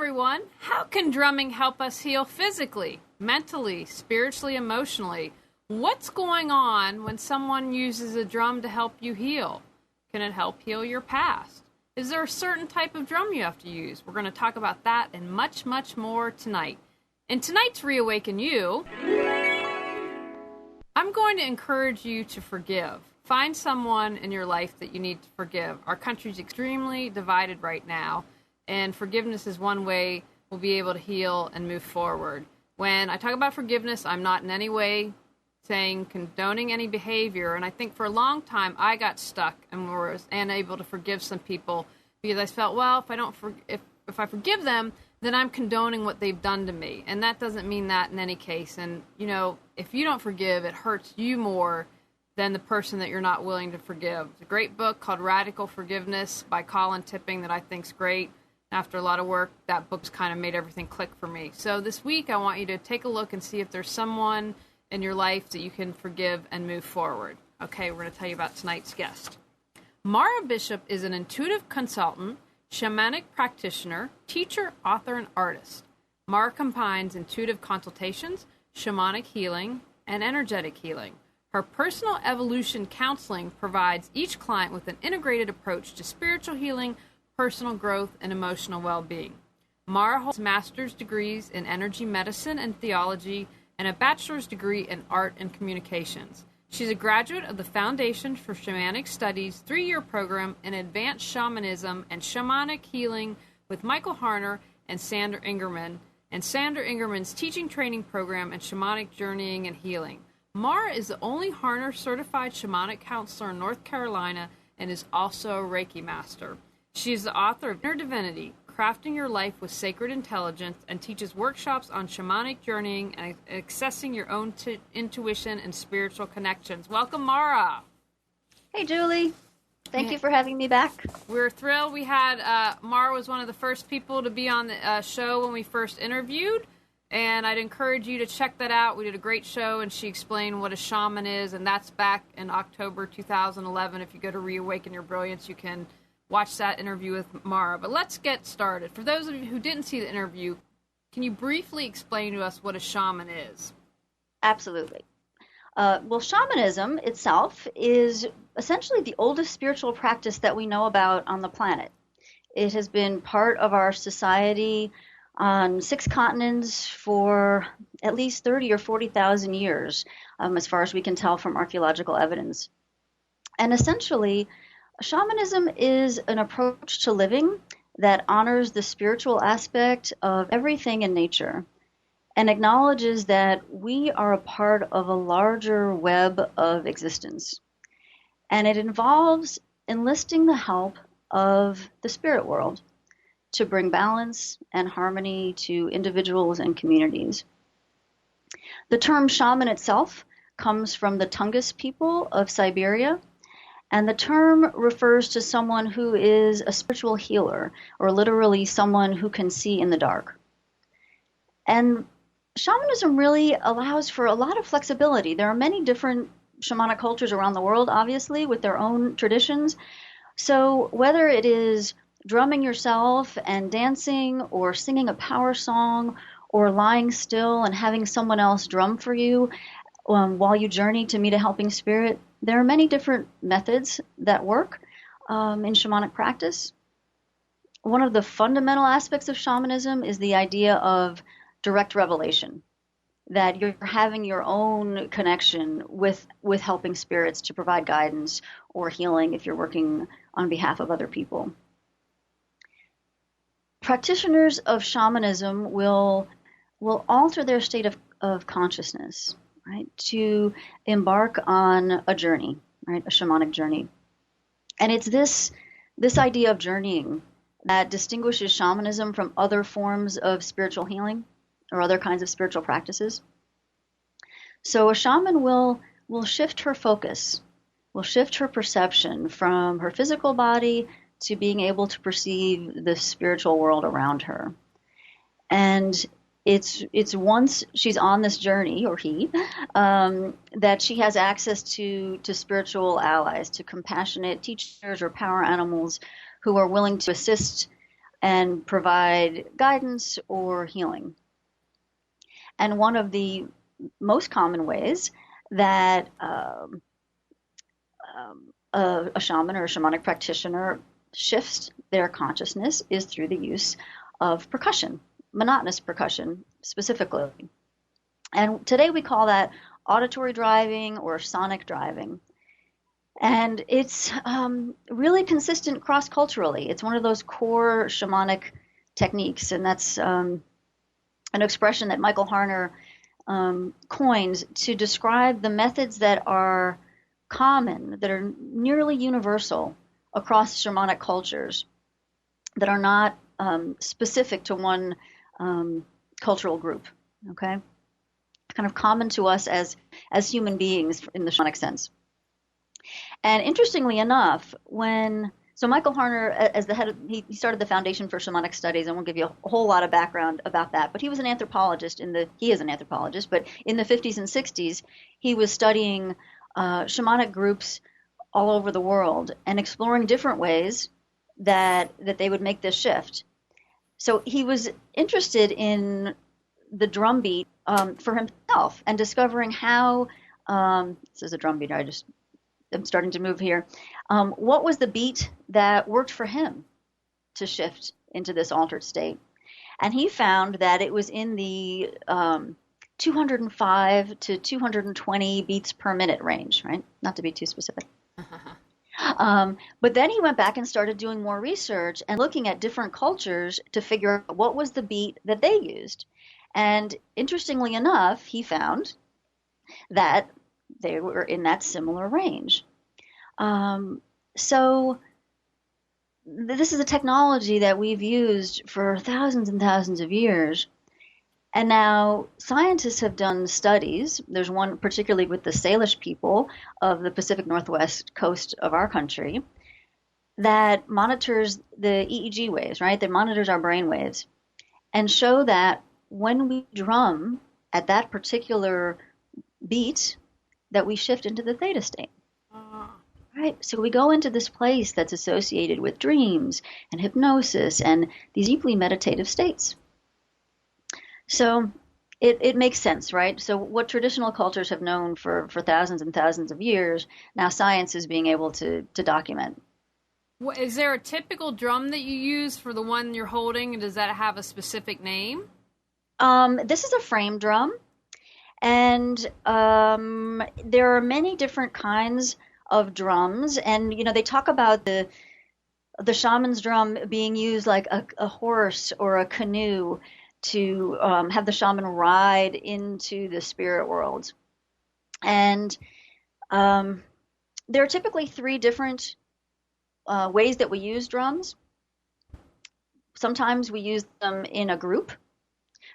everyone. How can drumming help us heal physically, mentally, spiritually, emotionally? What's going on when someone uses a drum to help you heal? Can it help heal your past? Is there a certain type of drum you have to use? We're going to talk about that and much, much more tonight. In tonight's Reawaken You, I'm going to encourage you to forgive. Find someone in your life that you need to forgive. Our country's extremely divided right now, and forgiveness is one way we'll be able to heal and move forward. When I talk about forgiveness, I'm not in any way saying condoning any behavior, and I think for a long time I got stuck and was unable to forgive some people because I felt, well, if I forgive them, then I'm condoning what they've done to me, and that doesn't mean that in any case. And you know, if you don't forgive, it hurts you more than the person that you're not willing to forgive. It's a great book called Radical Forgiveness by Colin Tipping that I think's great. After a lot of work, that book's kind of made everything click for me. So this week I want you to take a look and see if there's someone in your life that you can forgive and move forward. Okay, we're going to tell you about tonight's guest. Mara Bishop is an intuitive consultant, shamanic practitioner, teacher, author, and artist. Mara combines intuitive consultations, shamanic healing, and energetic healing. Her personal evolution counseling provides each client with an integrated approach to spiritual healing, personal growth, and emotional well-being. Mara holds master's degrees in energy medicine and theology and a bachelor's degree in art and communications. She's a graduate of the Foundation for Shamanic Studies 3-year program in Advanced Shamanism and Shamanic Healing with Michael Harner and Sandra Ingerman, and Sandra Ingerman's teaching training program in Shamanic Journeying and Healing. Mara is the only Harner certified shamanic counselor in North Carolina and is also a Reiki master. She is the author of Inner Divinity, Crafting Your Life with Sacred Intelligence, and teaches workshops on shamanic journeying and accessing your own intuition and spiritual connections. Welcome, Mara. Hey, Julie. Thank you for having me back. We're thrilled. We had Mara was one of the first people to be on the show when we first interviewed, and I'd encourage you to check that out. We did a great show, and she explained what a shaman is, and that's back in October 2011. If you go to Reawaken Your Brilliance, you can watch that interview with Mara. But let's get started. For those of you who didn't see the interview, can you briefly explain to us what a shaman is? Absolutely. Well, shamanism itself is essentially the oldest spiritual practice that we know about on the planet. It has been part of our society on 6 continents for at least 30 or 40,000 years, as far as we can tell from archaeological evidence. And essentially, shamanism is an approach to living that honors the spiritual aspect of everything in nature and acknowledges that we are a part of a larger web of existence. And it involves enlisting the help of the spirit world to bring balance and harmony to individuals and communities. The term shaman itself comes from the Tungus people of Siberia, and the term refers to someone who is a spiritual healer, or literally someone who can see in the dark. And shamanism really allows for a lot of flexibility. There are many different shamanic cultures around the world, obviously, with their own traditions. So whether it is drumming yourself and dancing, or singing a power song, or lying still and having someone else drum for you while you journey to meet a helping spirit, there are many different methods that work in shamanic practice. One of the fundamental aspects of shamanism is the idea of direct revelation, that you're having your own connection with helping spirits to provide guidance or healing if you're working on behalf of other people. Practitioners of shamanism will alter their state of consciousness, right, to embark on a journey, right, a shamanic journey. And it's this idea of journeying that distinguishes shamanism from other forms of spiritual healing or other kinds of spiritual practices. So a shaman will shift her focus, will shift her perception from her physical body to being able to perceive the spiritual world around her. And it's once she's on this journey, or he, that she has access to spiritual allies, to compassionate teachers or power animals who are willing to assist and provide guidance or healing. And one of the most common ways that a shaman or a shamanic practitioner shifts their consciousness is through the use of percussion, monotonous percussion specifically. And today we call that auditory driving or sonic driving. And it's really consistent cross-culturally. It's one of those core shamanic techniques, and that's an expression that Michael Harner coined to describe the methods that are common, that are nearly universal across shamanic cultures, that are not specific to one cultural group, okay? Kind of common to us as human beings in the shamanic sense. And interestingly enough, so Michael Harner, as the head he started the Foundation for Shamanic Studies. I won't give you a whole lot of background about that, but he was an anthropologist he is an anthropologist, but in the 50s and 60s, he was studying shamanic groups all over the world and exploring different ways that they would make this shift. So he was interested in the drum beat for himself and discovering how, this is a drum beat, I'm starting to move here. What was the beat that worked for him to shift into this altered state? And he found that it was in the 205 to 220 beats per minute range, right? Not to be too specific. But then he went back and started doing more research and looking at different cultures to figure out what was the beat that they used. And interestingly enough, he found that they were in that similar range. So this is a technology that we've used for thousands and thousands of years. And now scientists have done studies. There's one particularly with the Salish people of the Pacific Northwest coast of our country that monitors the EEG waves, right? That monitors our brain waves and show that when we drum at that particular beat, that we shift into the theta state. Right? So we go into this place that's associated with dreams and hypnosis and these deeply meditative states. So it makes sense, right? So what traditional cultures have known for thousands and thousands of years, now science is being able to document. Is there a typical drum that you use for the one you're holding? Does that have a specific name? This is a frame drum. And there are many different kinds of drums. And, they talk about the shaman's drum being used like a horse or a canoe to have the shaman ride into the spirit world. And there are typically 3 different ways that we use drums. Sometimes we use them in a group,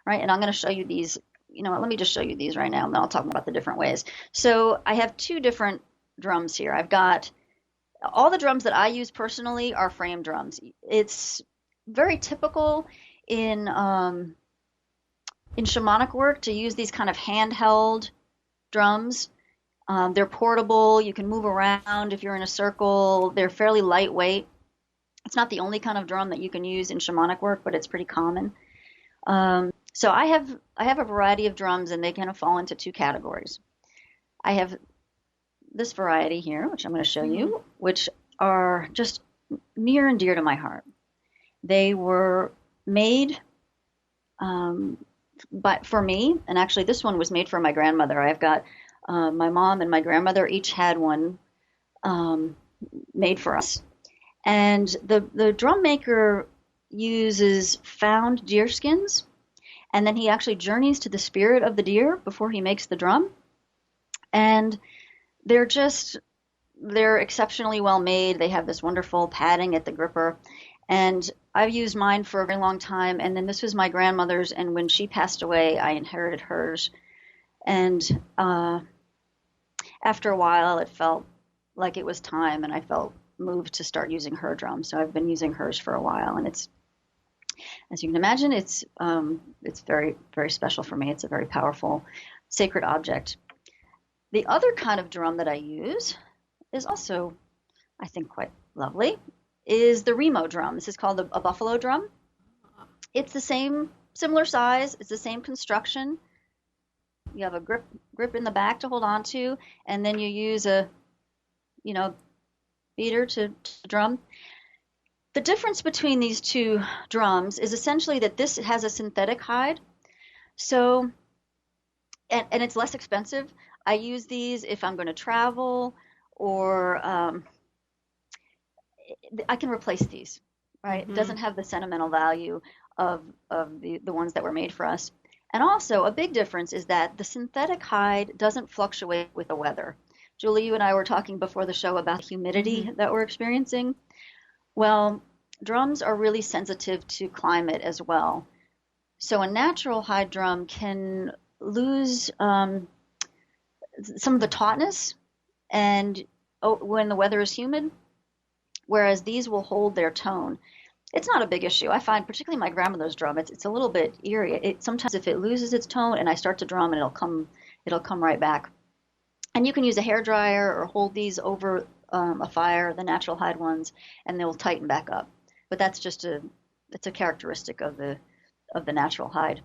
right? And I'm going to show you these. Let me just show you these right now, and then I'll talk about the different ways. So I have 2 different drums here. I've got all the drums that I use personally are frame drums. It's very typical in shamanic work to use these kind of handheld drums. They're portable. You can move around if you're in a circle. They're fairly lightweight. It's not the only kind of drum that you can use in shamanic work, but it's pretty common. So I have a variety of drums, and they kind of fall into 2 categories. I have this variety here, which I'm going to show you, which are just near and dear to my heart. They were made for me, and actually this one was made for my grandmother. I've got my mom and my grandmother each had one made for us. And the drum maker uses found deer skins, and then he actually journeys to the spirit of the deer before he makes the drum. And they're exceptionally well made. They have this wonderful padding at the gripper. And I've used mine for a very long time. And then this was my grandmother's. And when she passed away, I inherited hers. And after a while, it felt like it was time. And I felt moved to start using her drum. So I've been using hers for a while. And it's, as you can imagine, it's very, very special for me. It's a very powerful, sacred object. The other kind of drum that I use is also, I think, quite lovely, is the Remo drum. This is called a buffalo drum. It's the same, similar size. It's the same construction. You have a grip in the back to hold on to, and then you use a, you know, beater to drum. The difference between these two drums is essentially that this has a synthetic hide. So, and it's less expensive. I use these if I'm going to travel, or I can replace these, right? It doesn't have the sentimental value of the ones that were made for us. And also, a big difference is that the synthetic hide doesn't fluctuate with the weather. Julie, you and I were talking before the show about the humidity that we're experiencing. Well, drums are really sensitive to climate as well. So a natural hide drum can lose some of the tautness and when the weather is humid, whereas these will hold their tone. It's not a big issue. I find, particularly my grandmother's drum, it's a little bit eerie. Sometimes if it loses its tone and I start to drum, and it'll come right back. And you can use a hair dryer or hold these over a fire, the natural hide ones, and they'll tighten back up. But that's just it's a characteristic of the natural hide.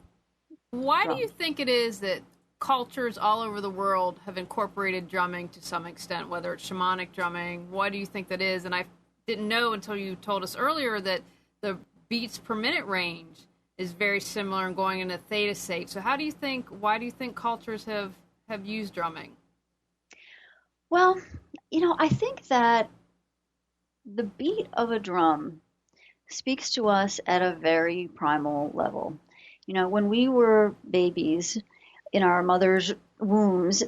Why do you think it is that cultures all over the world have incorporated drumming to some extent, whether it's shamanic drumming? Why do you think that is? And I didn't know until you told us earlier that the beats per minute range is very similar and going into theta state. So why do you think cultures have used drumming? Well, I think that the beat of a drum speaks to us at a very primal level. When we were babies in our mother's wombs,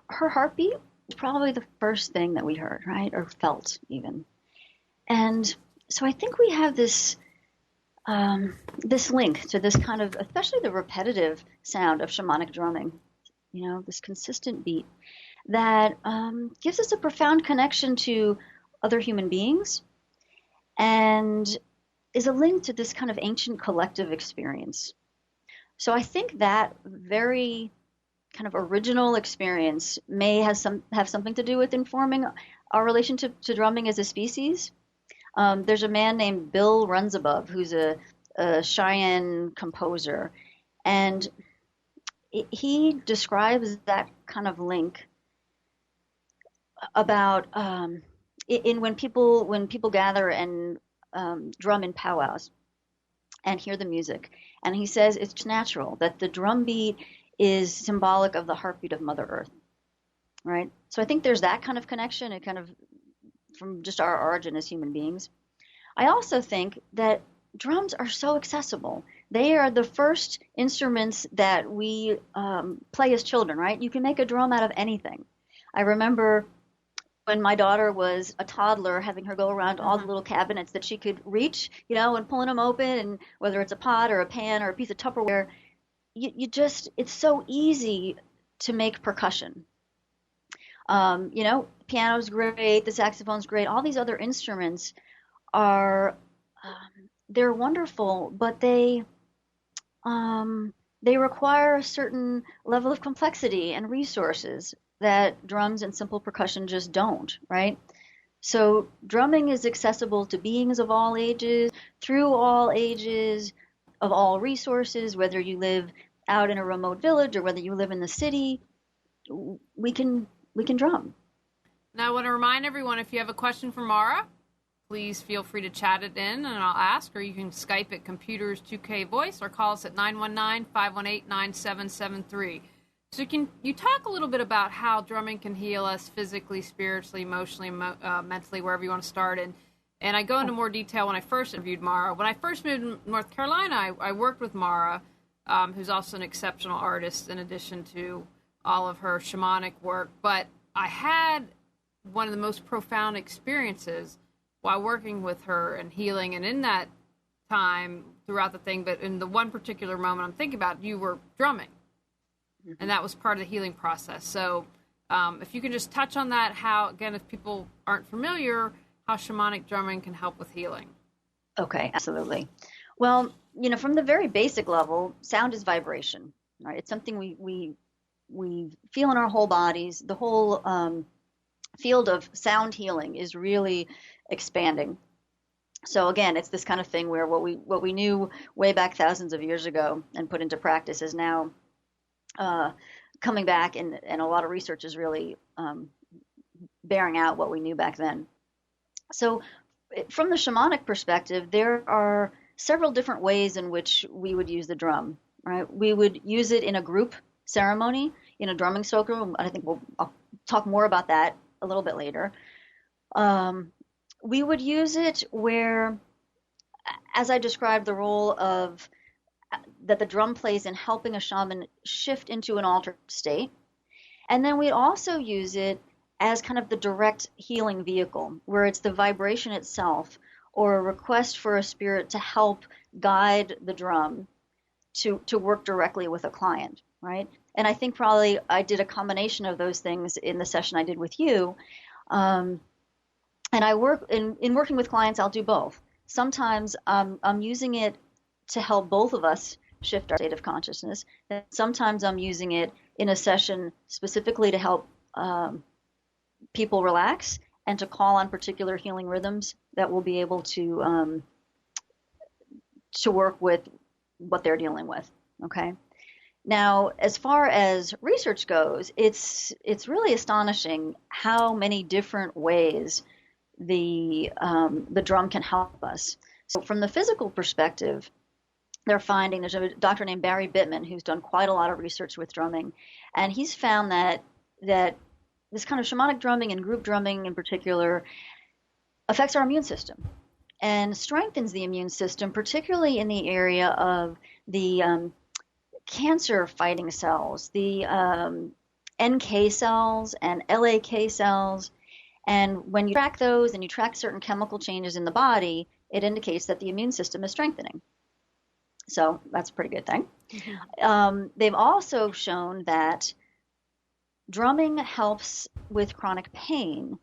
her heartbeat was probably the first thing that we heard, right? Or felt even. And so I think we have this link to this kind of, especially the repetitive sound of shamanic drumming, this consistent beat that gives us a profound connection to other human beings and is a link to this kind of ancient collective experience. So I think that very kind of original experience may have something to do with informing our relationship to drumming as a species. There's a man named Bill Runsabove who's a Cheyenne composer, and he describes that kind of link about when people gather and drum in powwows and hear the music. And he says it's natural that the drum beat is symbolic of the heartbeat of Mother Earth, right? So I think there's that kind of connection, and kind of from just our origin as human beings. I also think that drums are so accessible. They are the first instruments that we play as children, right? You can make a drum out of anything. I remember when my daughter was a toddler, having her go around all the little cabinets that she could reach, and pulling them open, and whether it's a pot or a pan or a piece of Tupperware, it's so easy to make percussion. Piano's great, the saxophone's great, all these other instruments are, they're wonderful, but they require a certain level of complexity and resources that drums and simple percussion just don't, right? So drumming is accessible to beings of all ages, through all ages, of all resources, whether you live out in a remote village or whether you live in the city, we can drum. Now, I want to remind everyone, if you have a question for Mara, please feel free to chat it in and I'll ask, or you can Skype at Computers 2K Voice or call us at 919-518-9773. So can you talk a little bit about how drumming can heal us physically, spiritually, emotionally, mentally, wherever you want to start? And I go into more detail when I first interviewed Mara. When I first moved to North Carolina, I worked with Mara, who's also an exceptional artist in addition to all of her shamanic work. But I had one of the most profound experiences while working with her and healing. And in that time, throughout the thing, but in the one particular moment I'm thinking about, you were drumming. And that was part of the healing process. So if you can just touch on that, how, again, if people aren't familiar, how shamanic drumming can help with healing. Okay, absolutely. Well, from the very basic level, sound is vibration, right? It's something we feel in our whole bodies. The whole field of sound healing is really expanding. So again, it's this kind of thing where what we knew way back thousands of years ago and put into practice is now uh, coming back, and a lot of research is really bearing out what we knew back then. So, from the shamanic perspective, there are several different ways in which we would use the drum. Right, we would use it in a group ceremony in a drumming circle. I think I'll talk more about that a little bit later. Um, we would use it where, as I described, the role of that the drum plays in helping a shaman shift into an altered state. And then we also use it as kind of the direct healing vehicle, where it's the vibration itself or a request for a spirit to help guide the drum to work directly with a client, right? And I think probably I did a combination of those things in the session I did with you. And I work in working with clients, I'll do both. Sometimes I'm using it to help both of us shift our state of consciousness. And sometimes I'm using it in a session specifically to help people relax and to call on particular healing rhythms that will be able to work with what they're dealing with. Okay. Now, as far as research goes, it's really astonishing how many different ways the drum can help us. So, from the physical perspective, they're finding there's a doctor named Barry Bittman who's done quite a lot of research with drumming, and he's found that this kind of shamanic drumming and group drumming in particular affects our immune system and strengthens the immune system, particularly in the area of the cancer fighting cells, the NK cells and LAK cells. And when you track those and you track certain chemical changes in the body, it indicates that the immune system is strengthening. So that's a pretty good thing. Mm-hmm. They've also shown that drumming helps with chronic pain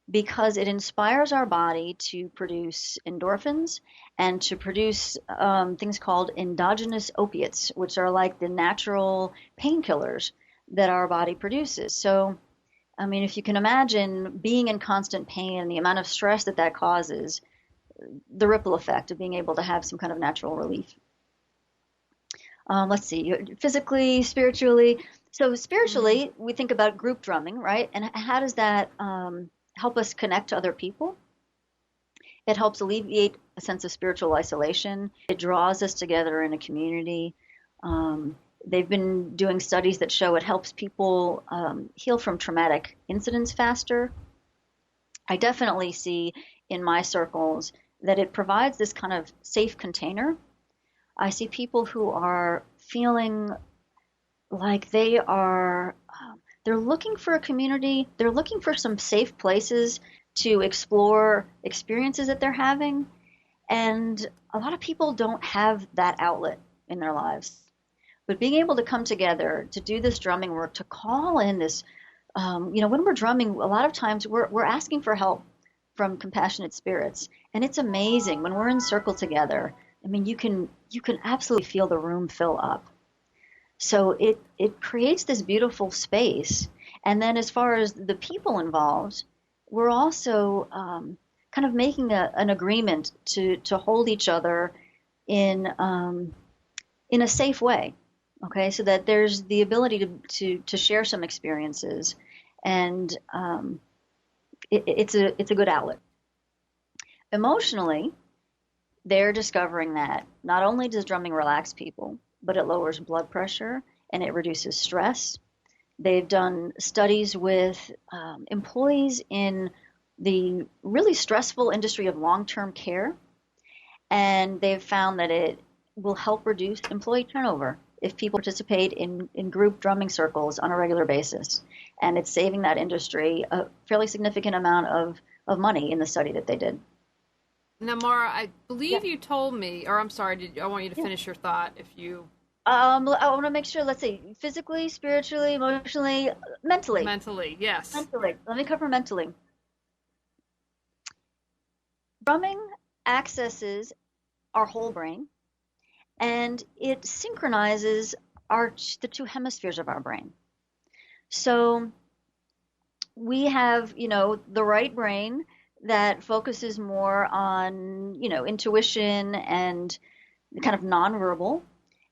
because it inspires our body to produce endorphins and to produce things called endogenous opiates, which are like the natural painkillers that our body produces. So, I mean, if you can imagine being in constant pain and the amount of stress that that causes, the ripple effect of being able to have some kind of natural relief. Let's see, physically, spiritually. So spiritually, we think about group drumming, right? And how does that help us connect to other people? It helps alleviate a sense of spiritual isolation. It draws us together in a community. They've been doing studies that show it helps people heal from traumatic incidents faster. I definitely see in my circles that it provides this kind of safe container. I see people who are feeling like they are, they're looking for a community, they're looking for some safe places to explore experiences that they're having. And a lot of people don't have that outlet in their lives. But being able to come together to do this drumming work, to call in this, when we're drumming, a lot of times we're asking for help from compassionate spirits. And it's amazing when we're in circle together. I mean, you can absolutely feel the room fill up. So it creates this beautiful space. And then as far as the people involved, we're also kind of making an agreement to hold each other in a safe way. Okay, so that there's the ability to share some experiences, and it's a good outlet. Emotionally, they're discovering that not only does drumming relax people, but it lowers blood pressure and it reduces stress. They've done studies with employees in the really stressful industry of long-term care, and they've found that it will help reduce employee turnover if people participate in group drumming circles on a regular basis. And it's saving that industry a fairly significant amount of money in the study that they did. Now, Mara, I believe you told me, or I'm sorry, I want you to finish your thought if you... I want to make sure, let's see, physically, spiritually, emotionally, mentally. Mentally, yes. Mentally. Let me cover mentally. Drumming accesses our whole brain, and it synchronizes the two hemispheres of our brain. So we have, the right brain that focuses more on, intuition and kind of nonverbal.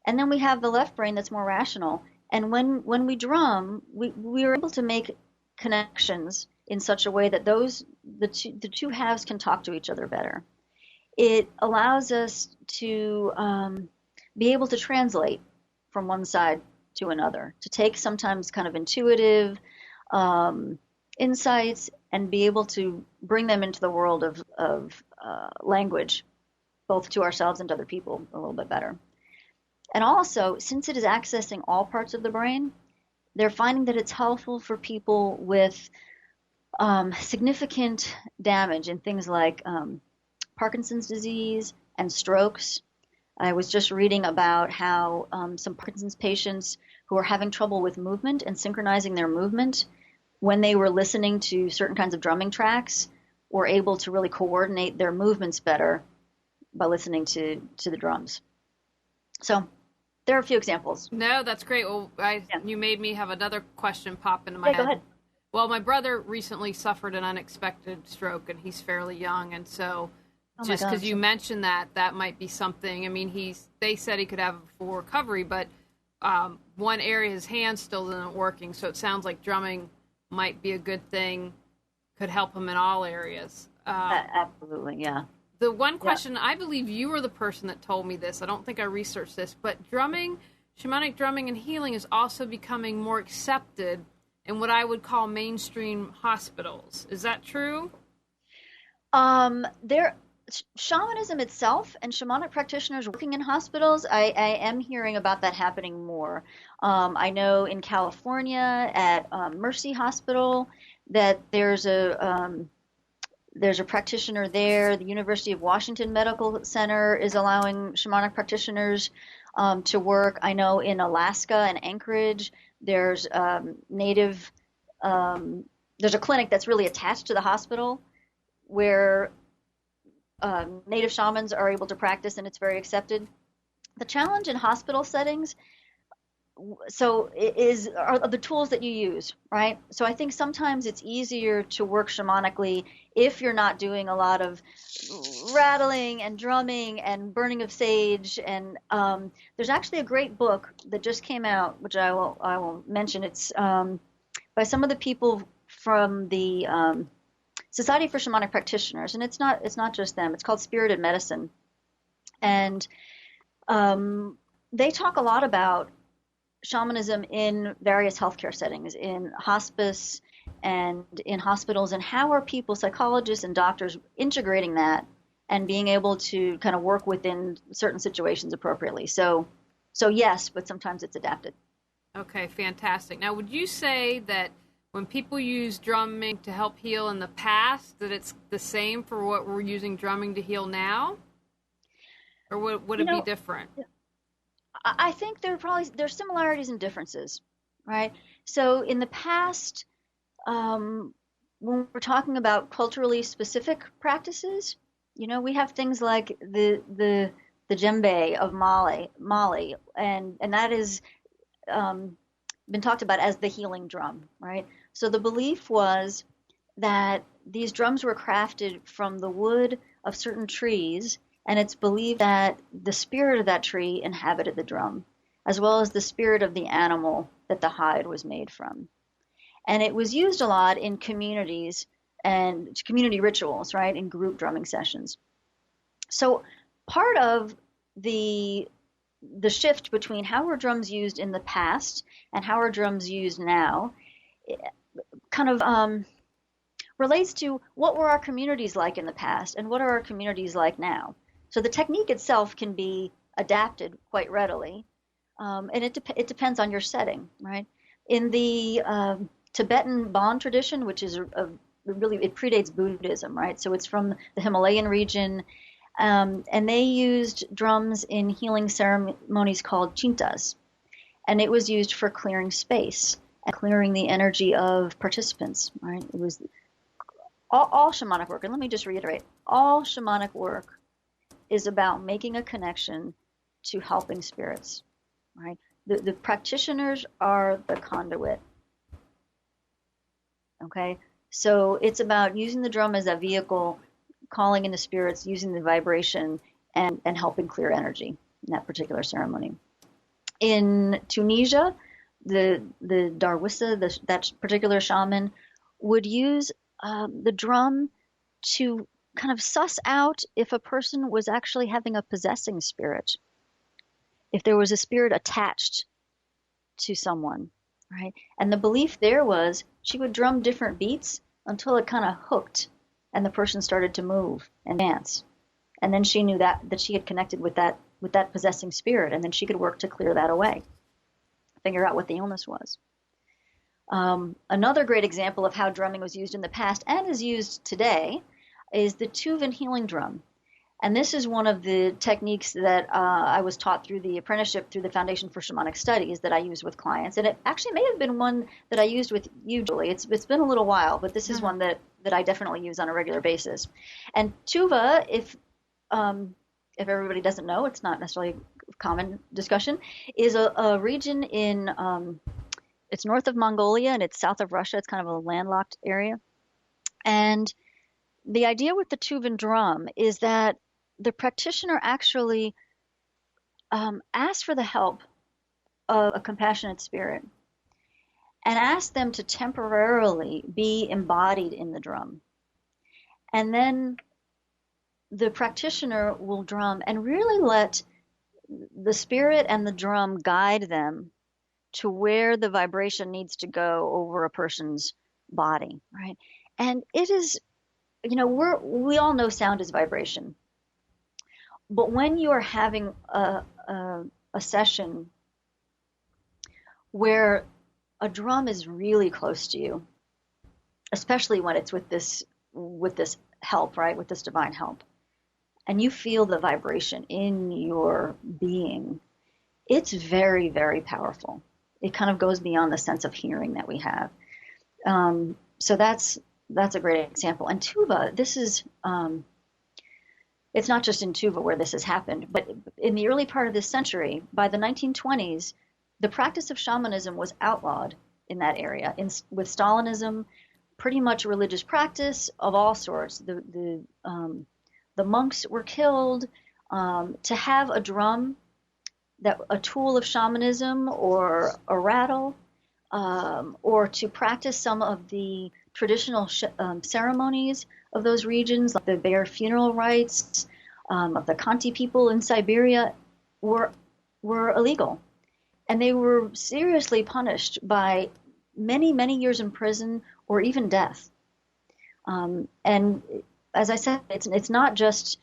And then we have the left brain that's more rational. And when we drum, we are able to make connections in such a way that the two halves can talk to each other better. It allows us to be able to translate from one side to another, to take sometimes kind of intuitive insights and be able to bring them into the world of language, both to ourselves and to other people, a little bit better. And also, since it is accessing all parts of the brain, they're finding that it's helpful for people with significant damage in things like Parkinson's disease and strokes. I was just reading about how some Parkinson's patients who are having trouble with movement and synchronizing their movement, when they were listening to certain kinds of drumming tracks, were able to really coordinate their movements better by listening to the drums. So there are a few examples. No, that's great. Well, you made me have another question pop into my head. Go ahead. Well, my brother recently suffered an unexpected stroke, and he's fairly young, and so just because you mentioned that might be something. I mean, they said he could have a full recovery, but one area, his hand still isn't working, so it sounds like drumming might be a good thing, could help him in all areas. Absolutely, yeah. The one question, I believe you were the person that told me this. I don't think I researched this, but shamanic drumming and healing is also becoming more accepted in what I would call mainstream hospitals. Is that true? Shamanism itself and shamanic practitioners working in hospitals, I am hearing about that happening more. I know in California at Mercy Hospital that there's a practitioner there. The University of Washington Medical Center is allowing shamanic practitioners to work. I know in Alaska and Anchorage, there's there's a clinic that's really attached to the hospital where native shamans are able to practice, and it's very accepted. The challenge in hospital settings are the tools that you use, right? So I think sometimes it's easier to work shamanically if you're not doing a lot of rattling and drumming and burning of sage. And there's actually a great book that just came out, which I will mention. It's by some of the people from the Society for Shamanic Practitioners, and it's not just them. It's called Spirited Medicine, and they talk a lot about shamanism in various healthcare settings, in hospice and in hospitals, and how are people, psychologists and doctors, integrating that and being able to kind of work within certain situations appropriately. So yes, but sometimes it's adapted. Okay, fantastic. Now, would you say that when people use drumming to help heal in the past, that it's the same for what we're using drumming to heal now? Or would it be different? I think there's similarities and differences, right? So in the past, when we're talking about culturally specific practices, we have things like the djembe of Mali, and that is been talked about as the healing drum, right? So the belief was that these drums were crafted from the wood of certain trees, and it's believed that the spirit of that tree inhabited the drum, as well as the spirit of the animal that the hide was made from. And it was used a lot in communities and community rituals, right, in group drumming sessions. So part of the shift between how were drums used in the past and how are drums used now kind of relates to what were our communities like in the past and what are our communities like now. So the technique itself can be adapted quite readily, and it depends on your setting, right? In the Tibetan Bon tradition, which is really, it predates Buddhism, right? So it's from the Himalayan region, and they used drums in healing ceremonies called chintas, and it was used for clearing space and clearing the energy of participants, right? It was all shamanic work, and let me just reiterate, all shamanic work is about making a connection to helping spirits, right? The practitioners are the conduit, okay? So it's about using the drum as a vehicle, calling in the spirits, using the vibration, and helping clear energy in that particular ceremony. In Tunisia, the Darwissa, that particular shaman, would use the drum to kind of suss out if a person was actually having a possessing spirit, if there was a spirit attached to someone, right? And the belief there was she would drum different beats until it kind of hooked and the person started to move and dance. And then she knew that she had connected with that possessing spirit, and then she could work to clear that away, figure out what the illness was. Another great example of how drumming was used in the past and is used today is the Tuvan healing drum. And this is one of the techniques that I was taught through the apprenticeship through the Foundation for Shamanic Studies that I use with clients. And it actually may have been one that I used with you, Julie. It's been a little while, but this is one that I definitely use on a regular basis. And Tuva, if everybody doesn't know, it's not necessarily a common discussion, is a region in, it's north of Mongolia and it's south of Russia. It's kind of a landlocked area. And the idea with the Tuvan drum is that the practitioner actually asks for the help of a compassionate spirit and asks them to temporarily be embodied in the drum. And then the practitioner will drum and really let the spirit and the drum guide them to where the vibration needs to go over a person's body, right? And it is, we all know sound is vibration. But when you are having a session where a drum is really close to you, especially when it's with this help, right, with this divine help, and you feel the vibration in your being, it's very, very powerful. It kind of goes beyond the sense of hearing that we have. So that's a great example. And Tuva, this is, it's not just in Tuva where this has happened, but in the early part of this century, by the 1920s, the practice of shamanism was outlawed in that area. With Stalinism, pretty much religious practice of all sorts. The monks were killed. To have a drum, a tool of shamanism, or a rattle, or to practice some of the traditional ceremonies of those regions, like the bear funeral rites of the Khanty people in Siberia, were illegal. And they were seriously punished by many, many years in prison or even death. And as I said, it's not just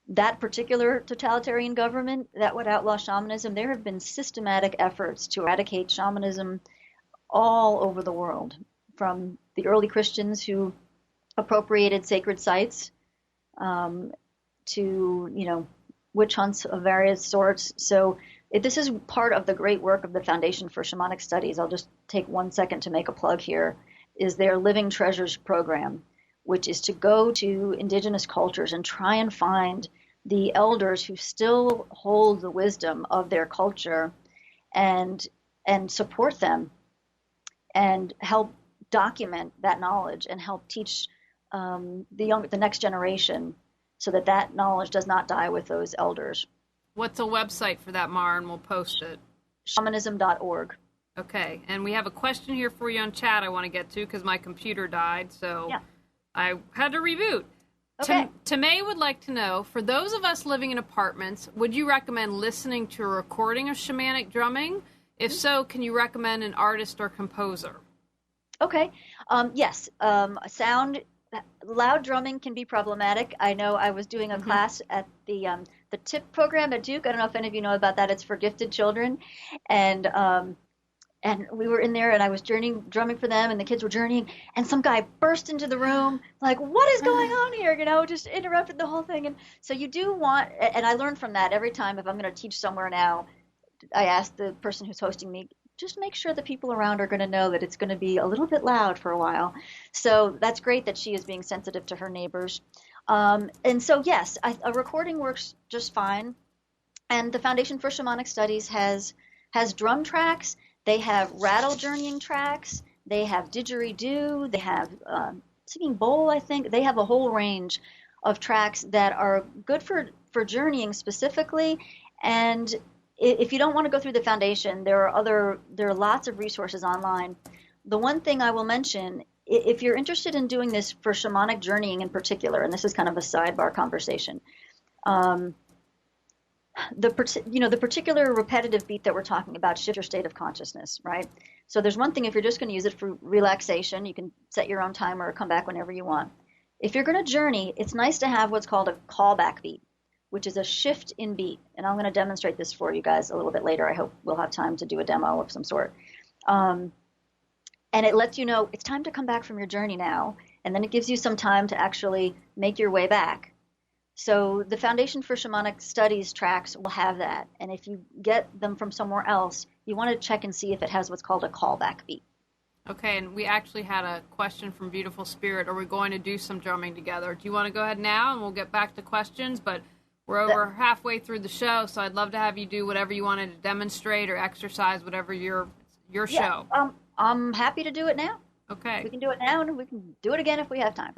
that particular totalitarian government that would outlaw shamanism. There have been systematic efforts to eradicate shamanism all over the world, from the early Christians who appropriated sacred sites to, witch hunts of various sorts. So this is part of the great work of the Foundation for Shamanic Studies. I'll just take 1 second to make a plug here, is their Living Treasures program, which is to go to indigenous cultures and try and find the elders who still hold the wisdom of their culture and support them and help document that knowledge and help teach the next generation so that knowledge does not die with those elders. What's a website for that, Mar, and we'll post it? Shamanism.org. Okay, and we have a question here for you on chat I want to get to because my computer died, so yeah. I had to reboot. Okay. Tamay would like to know, for those of us living in apartments, would you recommend listening to a recording of shamanic drumming? If so, can you recommend an artist or composer? Okay. Yes. Loud drumming can be problematic. I know I was doing a class at the TIP program at Duke. I don't know if any of you know about that. It's for gifted children. And we were in there, and I was drumming for them, and the kids were journeying, and some guy burst into the room, like, what is going on here? Just interrupted the whole thing. And so you do want, and I learned from that every time if I'm going to teach somewhere now, I ask the person who's hosting me, just make sure the people around are going to know that it's going to be a little bit loud for a while. So that's great that she is being sensitive to her neighbors. And so, yes, a recording works just fine. And the Foundation for Shamanic Studies has drum tracks. They have rattle journeying tracks. They have didgeridoo. They have Singing Bowl, I think. They have a whole range of tracks that are good for journeying specifically. And if you don't want to go through the foundation, there are lots of resources online. The one thing I will mention, if you're interested in doing this for shamanic journeying in particular, and this is kind of a sidebar conversation, the particular repetitive beat that we're talking about shift your state of consciousness, right? So there's one thing, if you're just going to use it for relaxation, you can set your own timer or come back whenever you want. If you're going to journey, it's nice to have what's called a callback beat, which is a shift in beat. And I'm going to demonstrate this for you guys a little bit later. I hope we'll have time to do a demo of some sort. And it lets you know it's time to come back from your journey now. And then it gives you some time to actually make your way back. So the Foundation for Shamanic Studies tracks will have that. And if you get them from somewhere else, you want to check and see if it has what's called a callback beat. Okay, and we actually had a question from Beautiful Spirit. Are we going to do some drumming together? Do you want to go ahead now and we'll get back to questions? But we're over halfway through the show, so I'd love to have you do whatever you wanted to demonstrate or exercise, whatever your show. I'm happy to do it now. Okay. We can do it now, and we can do it again if we have time.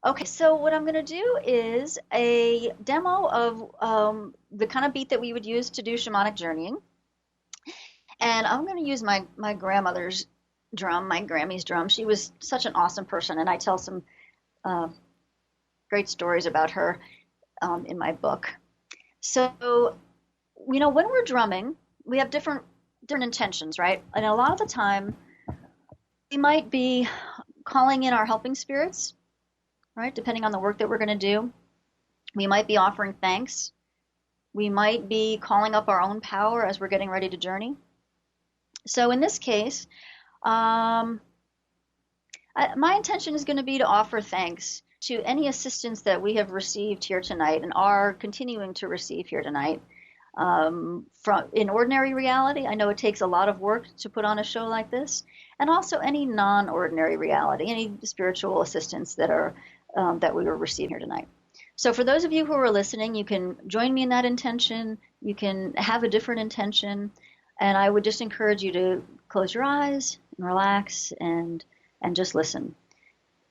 Okay, so what I'm going to do is a demo of the kind of beat that we would use to do shamanic journeying. And I'm going to use my grandmother's drum, my Grammy's drum. She was such an awesome person, and I tell some great stories about her in my book. So, when we're drumming, we have different intentions, right? And a lot of the time, we might be calling in our helping spirits, right? Depending on the work that we're going to do. We might be offering thanks. We might be calling up our own power as we're getting ready to journey. So in this case, my intention is going to be to offer thanks to any assistance that we have received here tonight and are continuing to receive here tonight. In ordinary reality, I know it takes a lot of work to put on a show like this, and also any non-ordinary reality, any spiritual assistance that we were receiving here tonight. So for those of you who are listening, you can join me in that intention. You can have a different intention, and I would just encourage you to close your eyes and relax and just listen.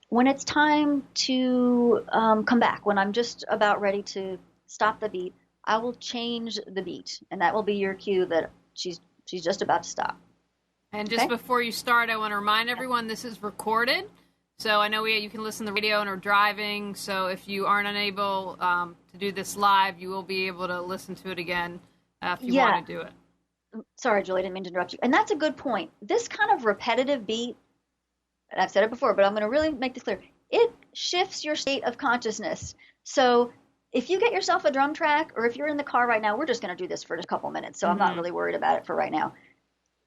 When it's time to come back, when I'm just about ready to stop the beat, I will change the beat, and that will be your cue that she's just about to stop. And just before you start, I want to remind everyone this is recorded. So I know you can listen to the radio and are driving. So if you aren't unable to do this live, you will be able to listen to it again if you want to do it. Sorry, Julie, I didn't mean to interrupt you. And that's a good point. This kind of repetitive beat, and I've said it before, but I'm going to really make this clear. It shifts your state of consciousness. So if you get yourself a drum track, or if you're in the car right now, we're just going to do this for a couple minutes. So I'm not really worried about it for right now.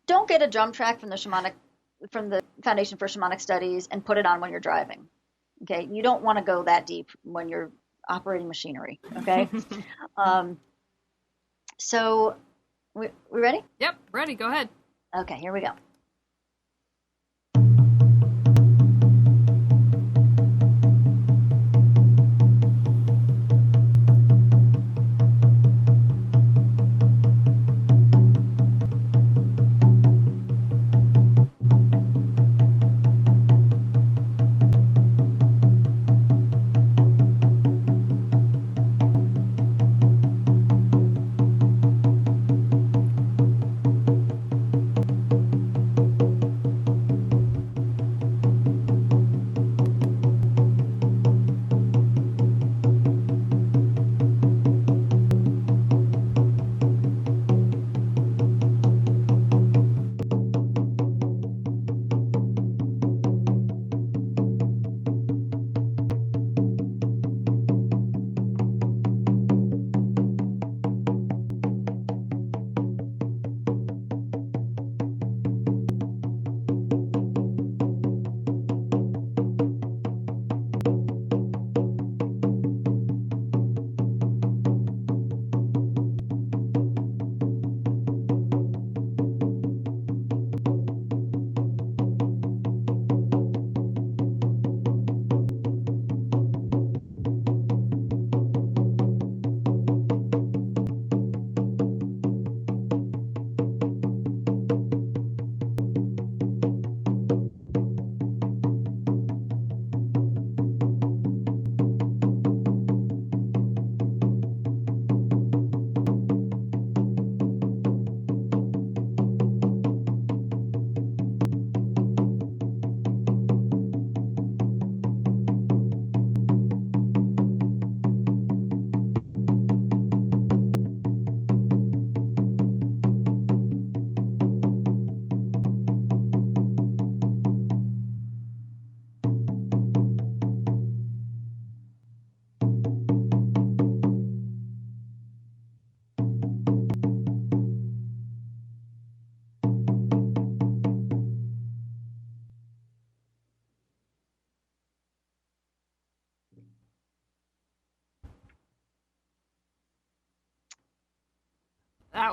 Don't get a drum track from the Foundation for Shamanic Studies and put it on when you're driving. Okay, you don't want to go that deep when you're operating machinery. Okay, so we ready? Yep, ready. Go ahead. Okay, here we go.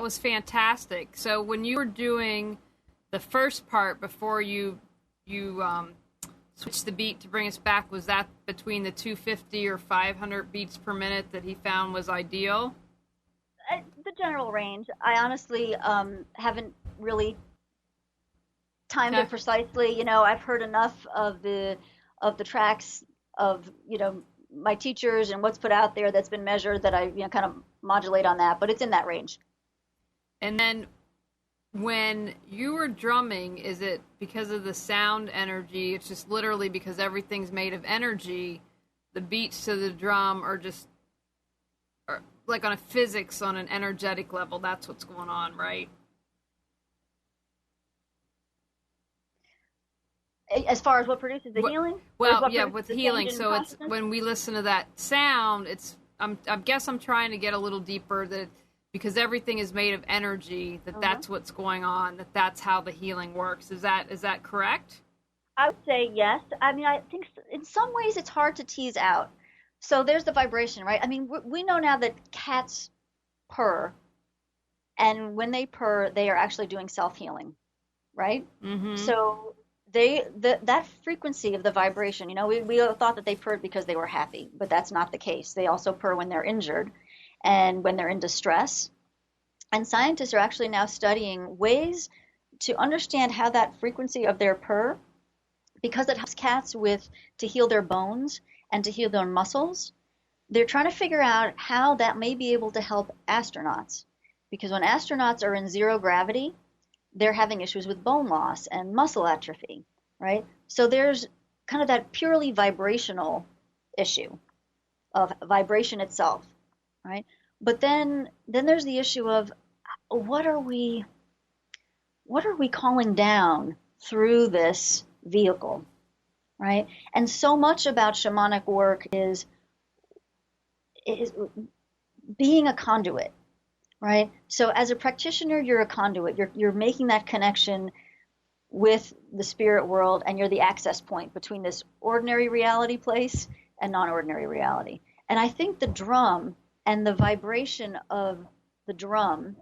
That was fantastic. So when you were doing the first part before you switched the beat to bring us back, was that between the 250 or 500 beats per minute that he found was ideal? The general range. I honestly haven't really timed it precisely. You know, I've heard enough of the tracks of, you know, my teachers and what's put out there that's been measured that I, you know, kind of modulate on that, but it's in that range. And then when you were drumming, is it because of the sound energy? It's just literally because everything's made of energy. The beats to the drum are just like on a physics, on an energetic level. That's what's going on, right? As far as what produces the healing? Well, yeah, with healing. So it's when we listen to that sound, it's I guess I'm trying to get a little deeper, that because everything is made of energy, that's what's going on, that's how the healing works. Is that correct? I would say yes. I mean, I think in some ways it's hard to tease out. So there's the vibration, right? I mean, we know now that cats purr, and when they purr, they are actually doing self-healing, right? Mm-hmm. So that frequency of the vibration, you know, we thought that they purred because they were happy, but that's not the case. They also purr when they're injured and when they're in distress. And scientists are actually now studying ways to understand how that frequency of their purr, because it helps cats to heal their bones and to heal their muscles. They're trying to figure out how that may be able to help astronauts. Because when astronauts are in zero gravity, they're having issues with bone loss and muscle atrophy, right? So there's kind of that purely vibrational issue of vibration itself, right? But then there's the issue of what are we calling down through this vehicle, right? And so much about shamanic work is being a conduit, right? So as a practitioner, you're a conduit. You're making that connection with the spirit world, and you're the access point between this ordinary reality place and non-ordinary reality. And I think the drum and the vibration of the drum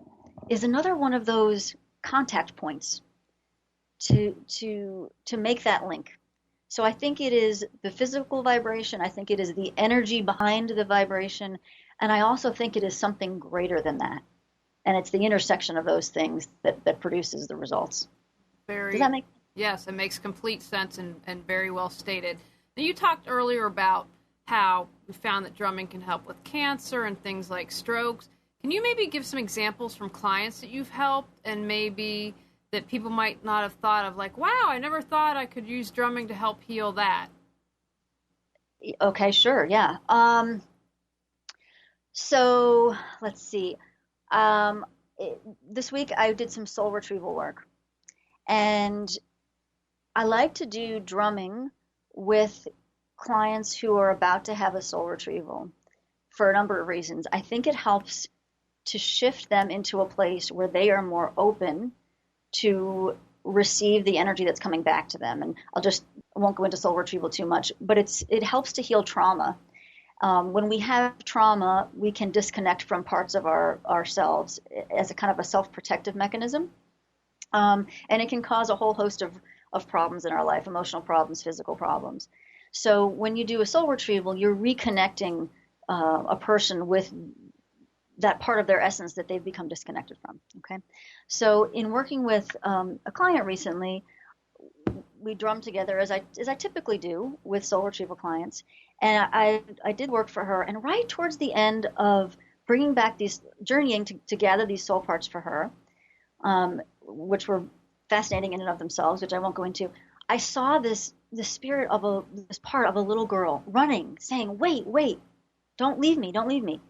is another one of those contact points to make that link. So I think it is the physical vibration. I think it is the energy behind the vibration. And I also think it is something greater than that. And it's the intersection of those things that produces the results. Does that make sense? Yes, it makes complete sense and very well stated. Now, you talked earlier about how we found that drumming can help with cancer and things like strokes. Can you maybe give some examples from clients that you've helped, and maybe that people might not have thought of, like, wow, I never thought I could use drumming to help heal that? Okay, sure, yeah. So let's see. This week I did some soul retrieval work, and I like to do drumming with clients who are about to have a soul retrieval for a number of reasons. I think it helps to shift them into a place where they are more open to receive the energy that's coming back to them. And I won't go into soul retrieval too much, but it helps to heal trauma. When we have trauma, we can disconnect from parts of ourselves as a kind of a self-protective mechanism. And it can cause a whole host of problems in our life, emotional problems, physical problems. So when you do a soul retrieval, you're reconnecting a person with that part of their essence that they've become disconnected from. Okay, so in working with a client recently, we drummed together as I typically do with soul retrieval clients, and I did work for her. And right towards the end of bringing back journeying to gather these soul parts for her, which were fascinating in and of themselves, which I won't go into, I saw the spirit of this part of a little girl running, saying, "Wait, don't leave me."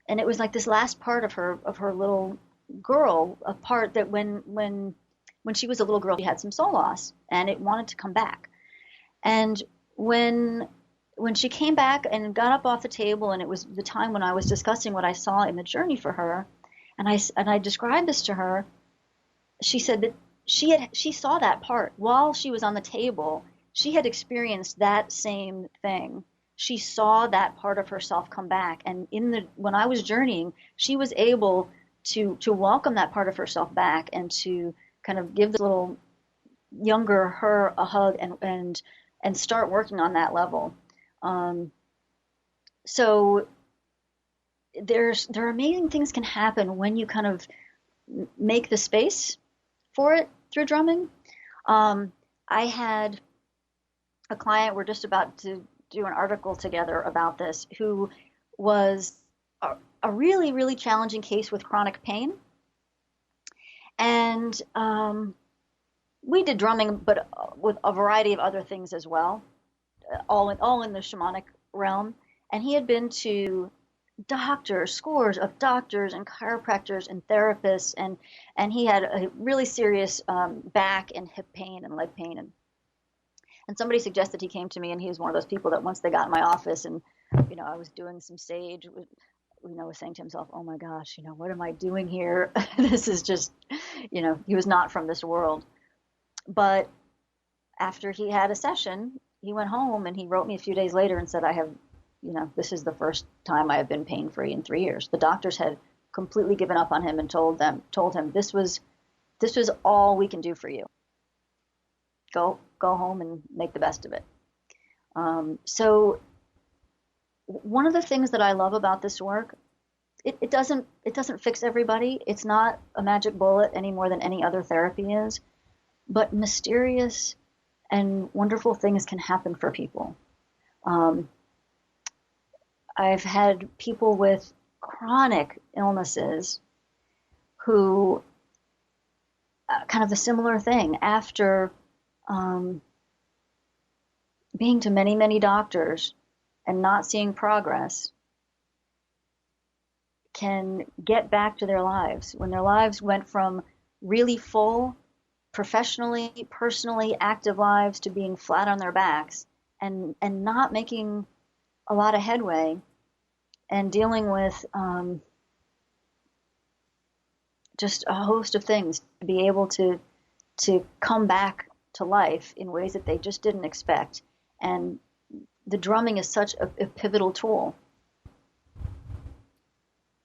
And it was like this last part of her little girl, a part that when she was a little girl, she had some soul loss, and it wanted to come back. And when she came back and got up off the table, and it was the time when I was discussing what I saw in the journey for her, and I described this to her, she said that she saw that part while she was on the table. She had experienced that same thing. She saw that part of herself come back, and when I was journeying, she was able to welcome that part of herself back and to kind of give the little younger her a hug and start working on that level. So there are amazing things can happen when you kind of make the space for it through drumming. I had a client, we're just about to do an article together about this, who was a really, really challenging case with chronic pain. And we did drumming, but with a variety of other things as well, all in the shamanic realm. And he had been to doctors, scores of doctors and chiropractors and therapists, and he had a really serious back and hip pain and leg pain. And somebody suggested he came to me, and he was one of those people that once they got in my office and, I was doing some sage, was saying to himself, oh my gosh, what am I doing here? This is just, he was not from this world. But after he had a session, he went home and he wrote me a few days later and said, I have, this is the first time I have been pain-free in 3 years. The doctors had completely given up on him and told him this was all we can do for you. Go home and make the best of it. So one of the things that I love about this work, it doesn't fix everybody. It's not a magic bullet any more than any other therapy is, but mysterious and wonderful things can happen for people. I've had people with chronic illnesses who kind of a similar thing after being to many, many doctors and not seeing progress can get back to their lives. When their lives went from really full, professionally, personally active lives to being flat on their backs and not making a lot of headway and dealing with just a host of things to be able to come back to life in ways that they just didn't expect. And the drumming is such a pivotal tool.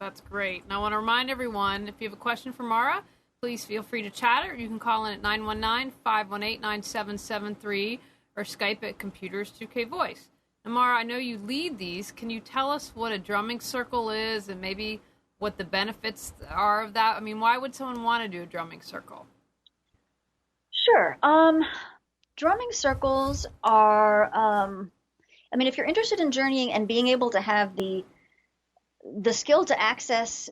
That's great. And I want to remind everyone, if you have a question for Mara, please feel free to chat her. You can call in at 919-518-9773 or Skype at Computers2K Voice. Now, Mara, I know you lead these. Can you tell us what a drumming circle is and maybe what the benefits are of that? I mean, why would someone want to do a drumming circle? Sure. Drumming circles are, if you're interested in journeying and being able to have the skill to access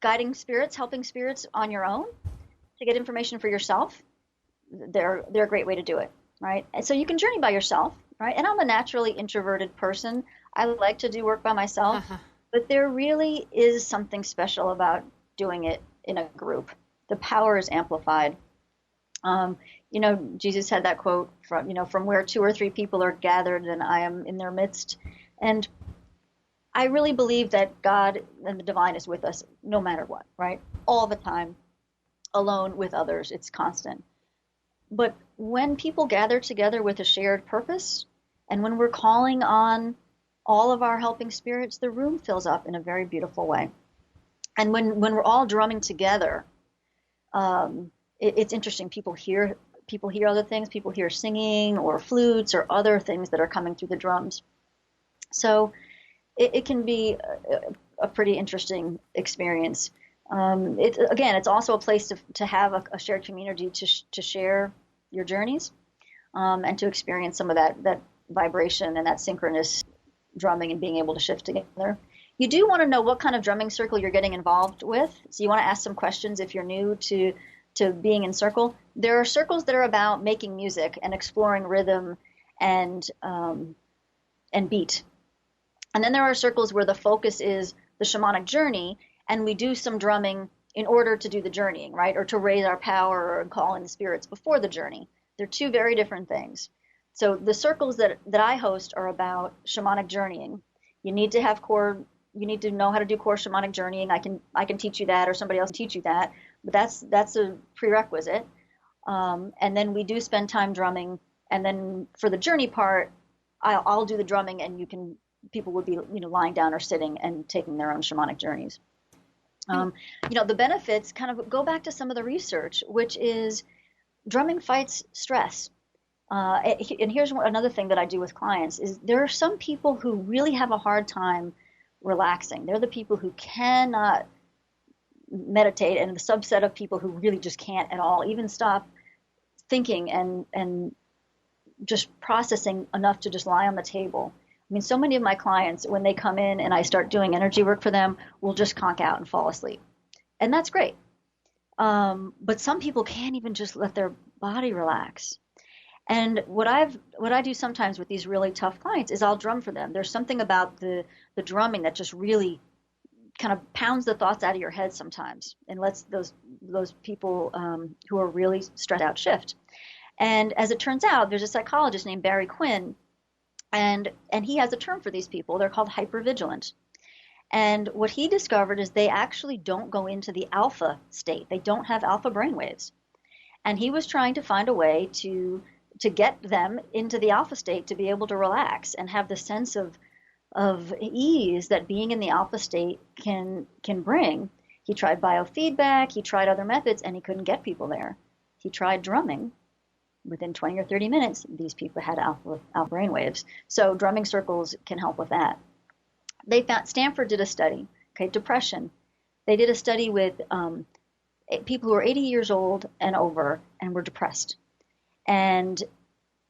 guiding spirits, helping spirits on your own, to get information for yourself, they're a great way to do it, right? And so you can journey by yourself, right? And I'm a naturally introverted person. I like to do work by myself, but there really is something special about doing it in a group. The power is amplified. Jesus had that quote from where 2 or 3 people are gathered and I am in their midst. And I really believe that God and the divine is with us no matter what, right? All the time, alone with others, it's constant. But when people gather together with a shared purpose, and when we're calling on all of our helping spirits, the room fills up in a very beautiful way. And when we're all drumming together, it's interesting. People hear other things. People hear singing or flutes or other things that are coming through the drums. So it can be a pretty interesting experience. It's also a place to have a shared community to share your journeys and to experience some of that vibration and that synchronous drumming and being able to shift together. You do want to know what kind of drumming circle you're getting involved with. So you want to ask some questions if you're new to being in circle. There are circles that are about making music and exploring rhythm and beat. And then there are circles where the focus is the shamanic journey, and we do some drumming in order to do the journeying, right? Or to raise our power or call in the spirits before the journey. They're two very different things. So the circles that I host are about shamanic journeying. You need to know how to do core shamanic journeying. I can teach you that, or somebody else can teach you that, but that's a prerequisite. And then we do spend time drumming, and then for the journey part, I'll do the drumming, and people would be lying down or sitting and taking their own shamanic journeys. The benefits kind of go back to some of the research, which is drumming fights stress. And here's another thing that I do with clients is there are some people who really have a hard time relaxing. They're the people who cannot meditate, and the subset of people who really just can't at all even stop thinking and just processing enough to just lie on the table. I mean, so many of my clients, when they come in and I start doing energy work for them, will just conk out and fall asleep. And that's great. But some people can't even just let their body relax. And what I do sometimes with these really tough clients is I'll drum for them. There's something about the drumming that just really kind of pounds the thoughts out of your head sometimes and lets those people who are really stressed out shift. And as it turns out, there's a psychologist named Barry Quinn, and he has a term for these people. They're called hypervigilant. And what he discovered is they actually don't go into the alpha state. They don't have alpha brainwaves. And he was trying to find a way to get them into the alpha state to be able to relax and have the sense of ease that being in the alpha state can bring. He tried biofeedback, he tried other methods, and he couldn't get people there. He tried drumming. Within 20 or 30 minutes, these people had alpha brainwaves. So drumming circles can help with that. They found Stanford did a study, depression. They did a study with people who were 80 years old and over and were depressed. And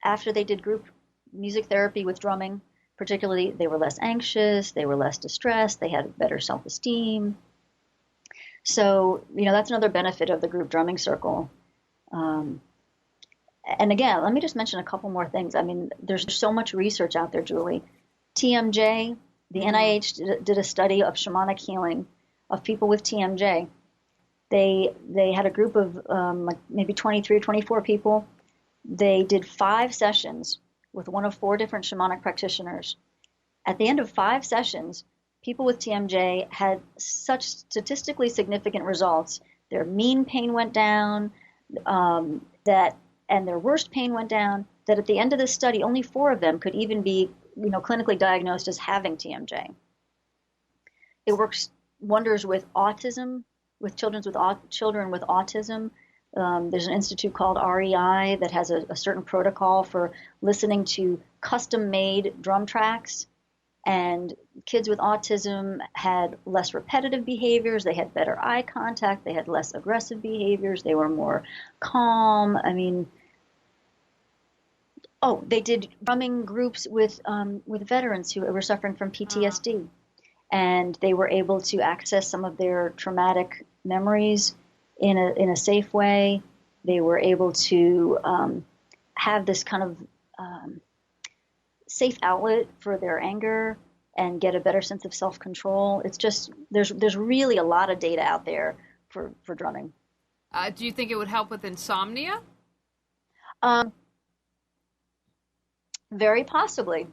after they did group music therapy with drumming, particularly, they were less anxious, they were less distressed, they had better self-esteem. So, that's another benefit of the group drumming circle. And again, let me just mention a couple more things. I mean, there's so much research out there, Julie. TMJ, the NIH did a study of shamanic healing of people with TMJ. They had a group of like maybe 23 or 24 people. They did 5 sessions with one of 4 different shamanic practitioners. At the end of 5 sessions, people with TMJ had such statistically significant results. Their mean pain went down, and their worst pain went down, that at the end of this study, only 4 of them could even be, clinically diagnosed as having TMJ. It works wonders with autism, with children with autism. There's an institute called REI that has a certain protocol for listening to custom-made drum tracks. And kids with autism had less repetitive behaviors. They had better eye contact. They had less aggressive behaviors. They were more calm. I mean, they did drumming groups with veterans who were suffering from PTSD. And they were able to access some of their traumatic memories in a safe way. They were able to have this kind of safe outlet for their anger and get a better sense of self-control. It's just there's really a lot of data out there for drumming. Do you think it would help with insomnia? Very possibly.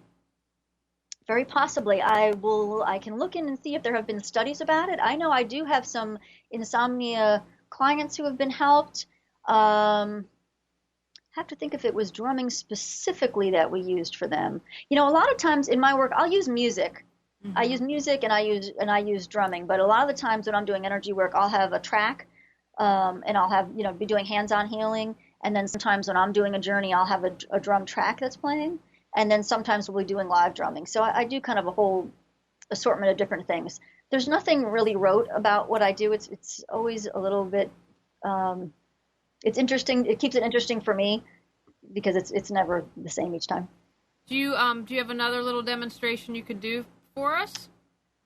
Very possibly. I can look in and see if there have been studies about it. I know I do have some insomnia clients who have been helped. Have to think if it was drumming specifically that we used for them. A lot of times in my work, I'll use music. Mm-hmm. I use music and I use drumming. But a lot of the times when I'm doing energy work, I'll have a track, and I'll have be doing hands-on healing. And then sometimes when I'm doing a journey, I'll have a drum track that's playing. And then sometimes we'll be doing live drumming. So I do kind of a whole assortment of different things. There's nothing really rote about what I do. It's always a little bit. It's interesting. It keeps it interesting for me because it's never the same each time. Do you have another little demonstration you could do for us?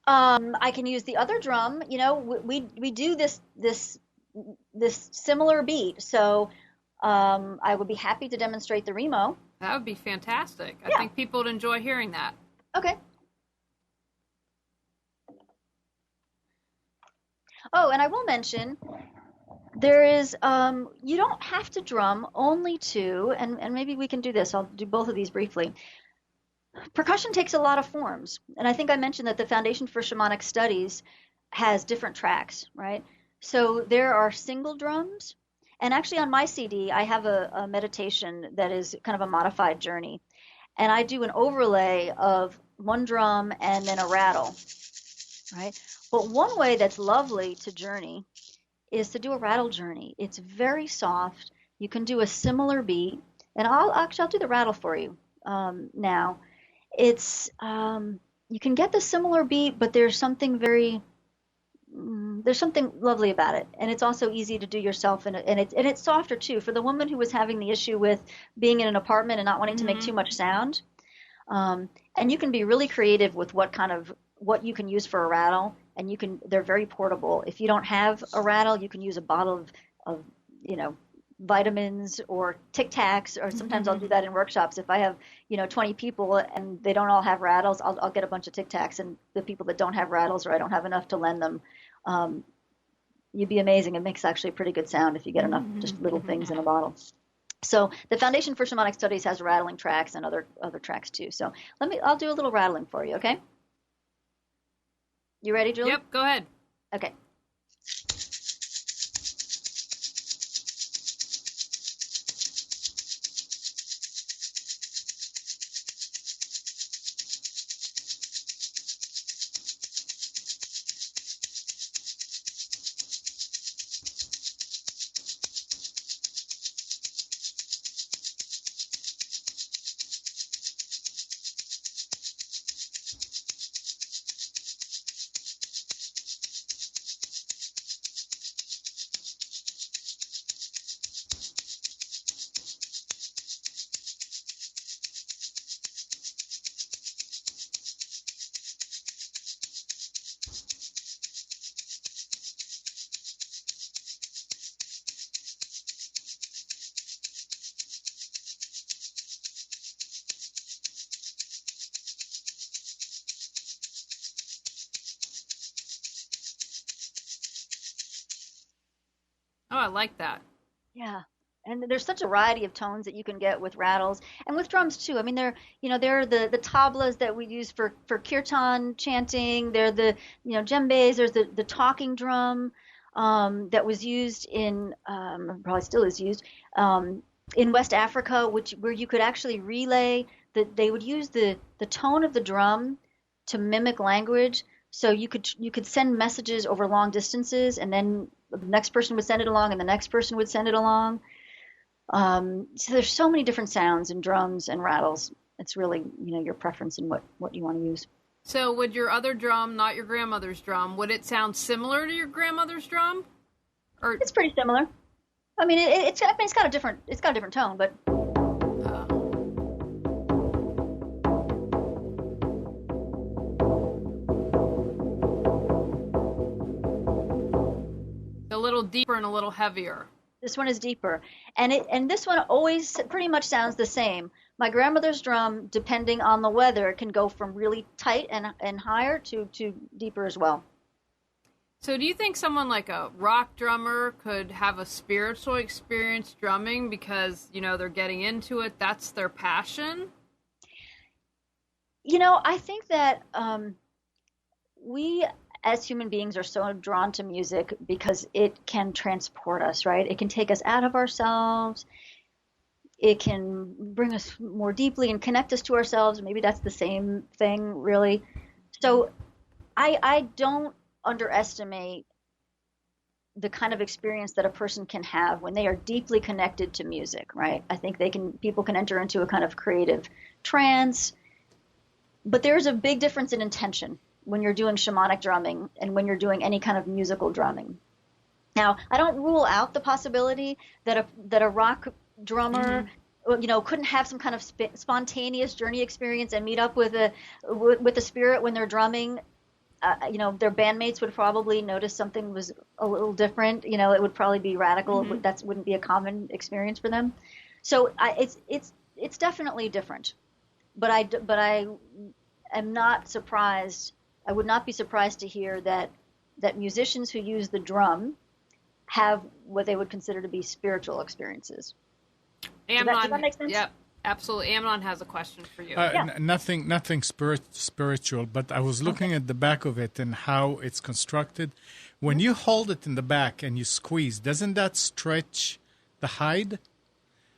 I can use the other drum. We do this similar beat. So I would be happy to demonstrate the Remo. That would be fantastic. Yeah. I think people would enjoy hearing that. Okay. Oh, and I will mention there is, you don't have to drum only to, and maybe we can do this. I'll do both of these briefly. Percussion takes a lot of forms. And I think I mentioned that the Foundation for Shamanic Studies has different tracks, right? So there are single drums. And actually on my CD, I have a meditation that is kind of a modified journey. And I do an overlay of one drum and then a rattle. right? But one way that's lovely to journey is to do a rattle journey. It's very soft. You can do a similar beat, and I'll do the rattle for you now. It's you can get the similar beat, but there's something lovely about it, and it's also easy to do yourself, and it's softer too for the woman who was having the issue with being in an apartment and not wanting to make too much sound. And you can be really creative with what you can use for a rattle, and they're very portable. If you don't have a rattle, you can use a bottle of vitamins or Tic Tacs, or sometimes I'll do that in workshops. If I have 20 people and they don't all have rattles, I'll get a bunch of Tic Tacs, and the people that don't have rattles or I don't have enough to lend them, you'd be amazing. It makes actually a pretty good sound if you get enough just little things in a bottle. So the Foundation for Shamanic Studies has rattling tracks and other tracks too. So I'll do a little rattling for you, okay? You ready, Julie? Yep, go ahead. Okay. Oh, I like that. Yeah. And there's such a variety of tones that you can get with rattles and with drums too. I mean, they're the tablas that we use for kirtan chanting. They're the djembes. There's the talking drum that was used in probably still is used in West Africa, where you could actually relay that they would use the tone of the drum to mimic language. So you could send messages over long distances, and then the next person would send it along, and the next person would send it along. So there's so many different sounds in drums and rattles. It's really your preference and what you want to use. So would your other drum, not your grandmother's drum, would it sound similar to your grandmother's drum? Or it's pretty similar. I mean, it's got a different tone, but. A little deeper and a little heavier. This one is deeper, and this one always pretty much sounds the same. My grandmother's drum, depending on the weather, can go from really tight and higher to deeper as well. So do you think someone like a rock drummer could have a spiritual experience drumming because, they're getting into it, that's their passion? I think that we as human beings are so drawn to music because it can transport us, right? It can take us out of ourselves. It can bring us more deeply and connect us to ourselves. Maybe that's the same thing, really. So I don't underestimate the kind of experience that a person can have when they are deeply connected to music, right? I think people can enter into a kind of creative trance, but there's a big difference in intention when you're doing shamanic drumming and when you're doing any kind of musical drumming. Now, I don't rule out the possibility that a rock drummer, couldn't have some kind of spontaneous journey experience and meet up with a spirit when they're drumming. Their bandmates would probably notice something was a little different. It would probably be radical. Mm-hmm. That wouldn't be a common experience for them. So it's definitely different. But I am not surprised. I would not be surprised to hear that musicians who use the drum have what they would consider to be spiritual experiences. Amnon, does that make sense? Yep, absolutely. Amnon has a question for you. Nothing spiritual, but I was looking at the back of it and how it's constructed. When you hold it in the back and you squeeze, doesn't that stretch the hide?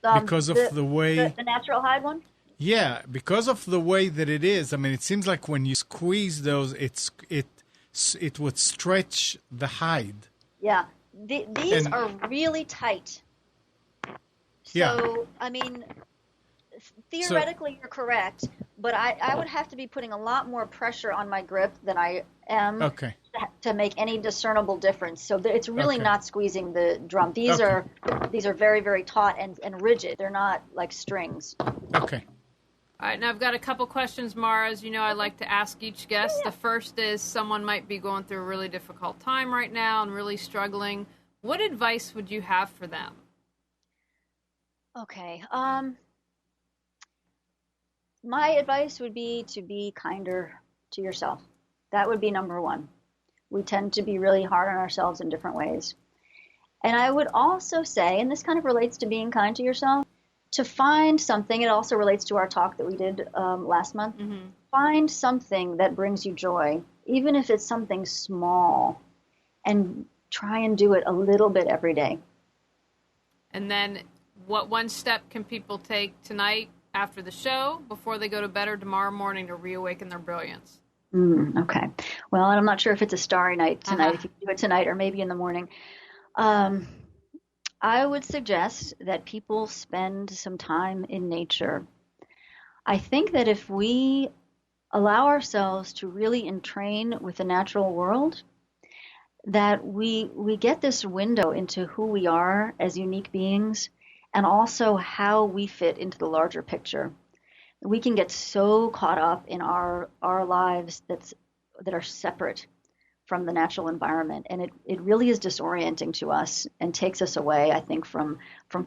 Because of the way... The natural hide one? Yeah, because of the way that it is. I mean, it seems like when you squeeze those, it it would stretch the hide. Yeah. These And- are really tight. So, Yeah. I mean, theoretically, you're correct, but I would have to be putting a lot more pressure on my grip than I am Okay. to make any discernible difference. So it's really Okay. not squeezing the drum. These Okay. are very, very taut and rigid. They're not like strings. Okay. All right, now I've got a couple questions, Mara. As you know, I like to ask each guest. The first is someone might be going through a really difficult time right now and really struggling. What advice would you have for them? Okay. My advice would be to be kinder to yourself. That would be number one. We tend to be really hard on ourselves in different ways. And I would also say, and this kind of relates to being kind to yourself, to find something, it also relates to our talk that we did last month, find something that brings you joy, even if it's something small, and try and do it a little bit every day. And then what one step can people take tonight after the show before they go to bed or tomorrow morning to reawaken their brilliance? Okay. Well, I'm not sure if it's a starry night tonight, if you do it tonight or maybe in the morning. I would suggest that people spend some time in nature. I think that if we allow ourselves to really entrain with the natural world, that we get this window into who we are as unique beings and also how we fit into the larger picture. We can get so caught up in our lives that are separate from the natural environment, and it really is disorienting to us and takes us away, I think, from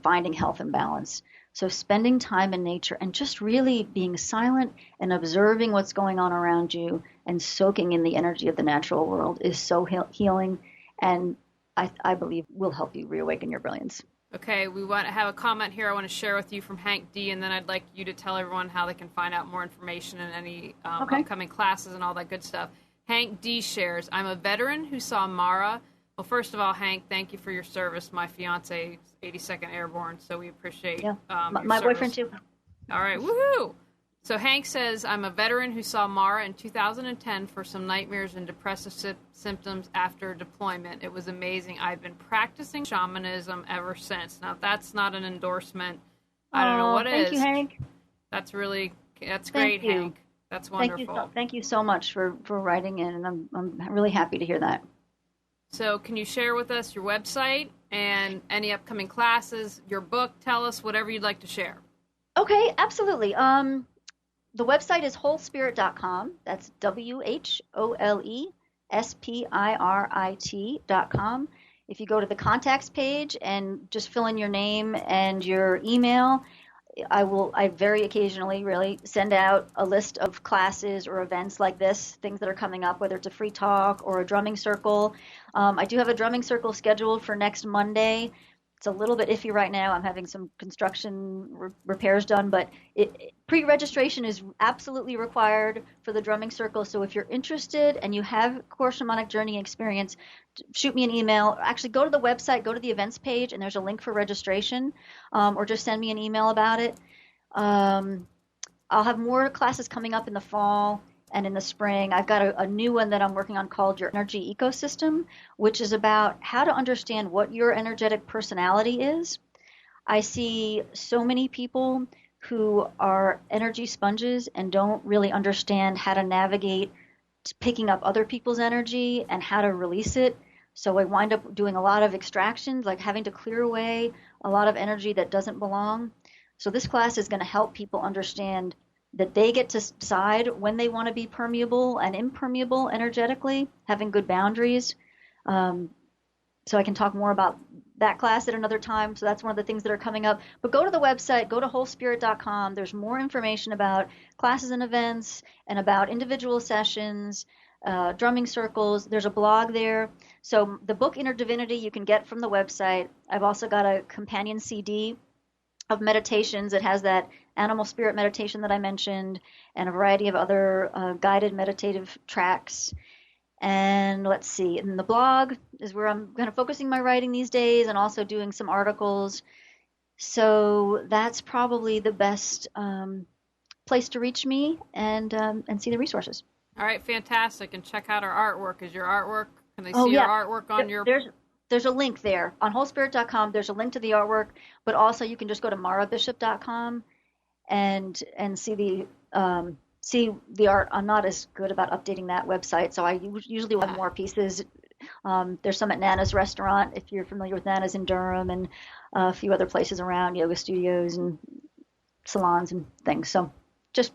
finding health and balance. So spending time in nature and just really being silent and observing what's going on around you and soaking in the energy of the natural world is so healing, and I believe will help you reawaken your brilliance. Okay, we want to have a comment here I want to share with you from Hank D, and then I'd like you to tell everyone how they can find out more information and any upcoming classes and all that good stuff. Hank D shares, I'm a veteran who saw Mara. Well, first of all, Hank, thank you for your service. My fiance is 82nd Airborne, so we appreciate my boyfriend too. All right, woohoo! So Hank says, I'm a veteran who saw Mara in 2010 for some nightmares and depressive symptoms after deployment. It was amazing. I've been practicing shamanism ever since. Now, if that's not an endorsement, I don't know what is. Thank you, Hank. That's great, Hank. That's wonderful. Thank you so much for writing in, and I'm really happy to hear that. So can you share with us your website and any upcoming classes, your book? Tell us whatever you'd like to share. Okay, absolutely. The website is wholespirit.com. That's WHOLESPIRIT.com. If you go to the contacts page and just fill in your name and your email, I very occasionally really send out a list of classes or events like this, things that are coming up, whether it's a free talk or a drumming circle. I do have a drumming circle scheduled for next Monday. It's a little bit iffy right now. I'm having some construction repairs done, but pre-registration is absolutely required for the drumming circle. So if you're interested and you have core shamanic journey experience, shoot me an email. Actually, go to the website, go to the events page, and there's a link for registration, or just send me an email about it. I'll have more classes coming up in the fall and in the spring. I've got a new one that I'm working on called Your Energy Ecosystem, which is about how to understand what your energetic personality is. I see so many people who are energy sponges and don't really understand how to navigate picking up other people's energy and how to release it. So I wind up doing a lot of extractions, like having to clear away a lot of energy that doesn't belong. So this class is going to help people understand that they get to decide when they want to be permeable and impermeable energetically, having good boundaries. So I can talk more about that class at another time. So that's one of the things that are coming up. But go to the website, go to wholespirit.com. There's more information about classes and events and about individual sessions, drumming circles. There's a blog there. So the book Inner Divinity you can get from the website. I've also got a companion CD of meditations. It has that animal spirit meditation that I mentioned and a variety of other guided meditative tracks. And let's see, and the blog is where I'm kind of focusing my writing these days and also doing some articles. So that's probably the best place to reach me and see the resources. All right, fantastic. And check out our artwork. Is your artwork, can they see Oh, your yeah. artwork on your... There's a link there on wholespirit.com. There's a link to the artwork, but also you can just go to marabishop.com and see the art. I'm not as good about updating that website, so I usually will have more pieces. There's some at Nana's restaurant, if you're familiar with Nana's in Durham, and a few other places around, yoga studios and salons and things. So just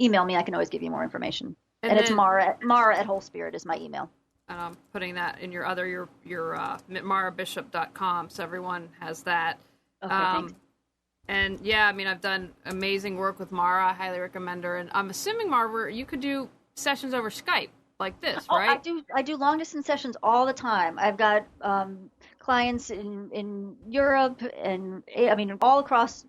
email me. I can always give you more information. And it's Mara at Whole Spirit is my email. And I'm putting that in your marabishop.com, so everyone has that. Okay, thanks. And yeah, I mean, I've done amazing work with Mara. I highly recommend her. And I'm assuming, Mara, you could do sessions over Skype like this, right? I do long distance sessions all the time. I've got clients in Europe and all across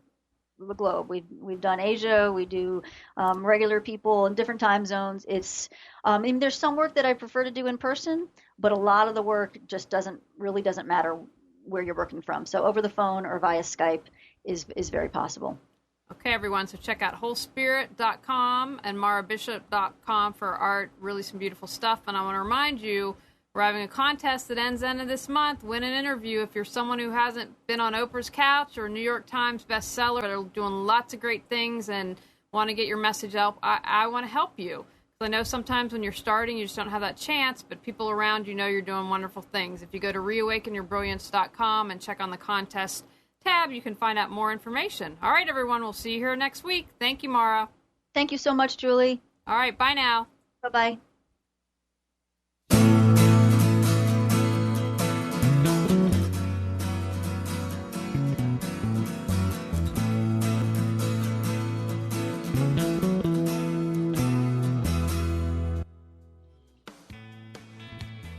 the globe. We've done Asia. We do regular people in different time zones. It's there's some work that I prefer to do in person, but a lot of the work just doesn't matter where you're working from. So over the phone or via Skype is very possible. Okay, everyone. So check out wholespirit.com and marabishop.com for art. Really some beautiful stuff. And I want to remind you, we're having a contest that ends end of this month. Win an interview. If you're someone who hasn't been on Oprah's couch or New York Times bestseller, but are doing lots of great things and want to get your message out, I want to help you. I know sometimes when you're starting, you just don't have that chance, but people around you know you're doing wonderful things. If you go to reawakenyourbrilliance.com and check on the contest tab, you can find out more information. All right, everyone. We'll see you here next week. Thank you, Mara. Thank you so much, Julie. All right. Bye now. Bye-bye.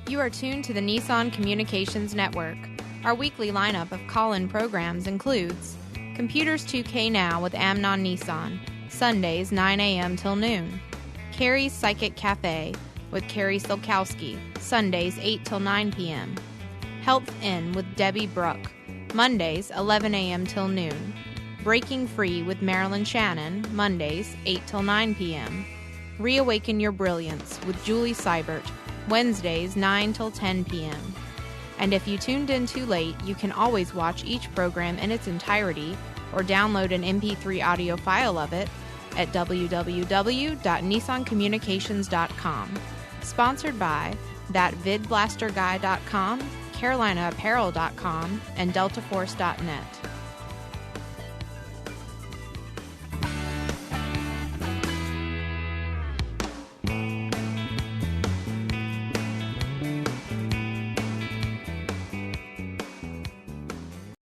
You are tuned to the Nissan Communications Network. Our weekly lineup of call-in programs includes Computers 2K Now with Amnon Nissan, Sundays 9 a.m. till noon. Carrie's Psychic Cafe with Carrie Silkowski, Sundays 8 till 9 p.m. Health Inn with Debbie Brooke, Mondays 11 a.m. till noon. Breaking Free with Marilyn Shannon, Mondays 8 till 9 p.m. Reawaken Your Brilliance with Julie Seibert, Wednesdays 9 till 10 p.m. And if you tuned in too late, you can always watch each program in its entirety or download an MP3 audio file of it at www.nissancommunications.com. Sponsored by ThatVidBlasterGuy.com, CarolinaApparel.com, and DeltaForce.net.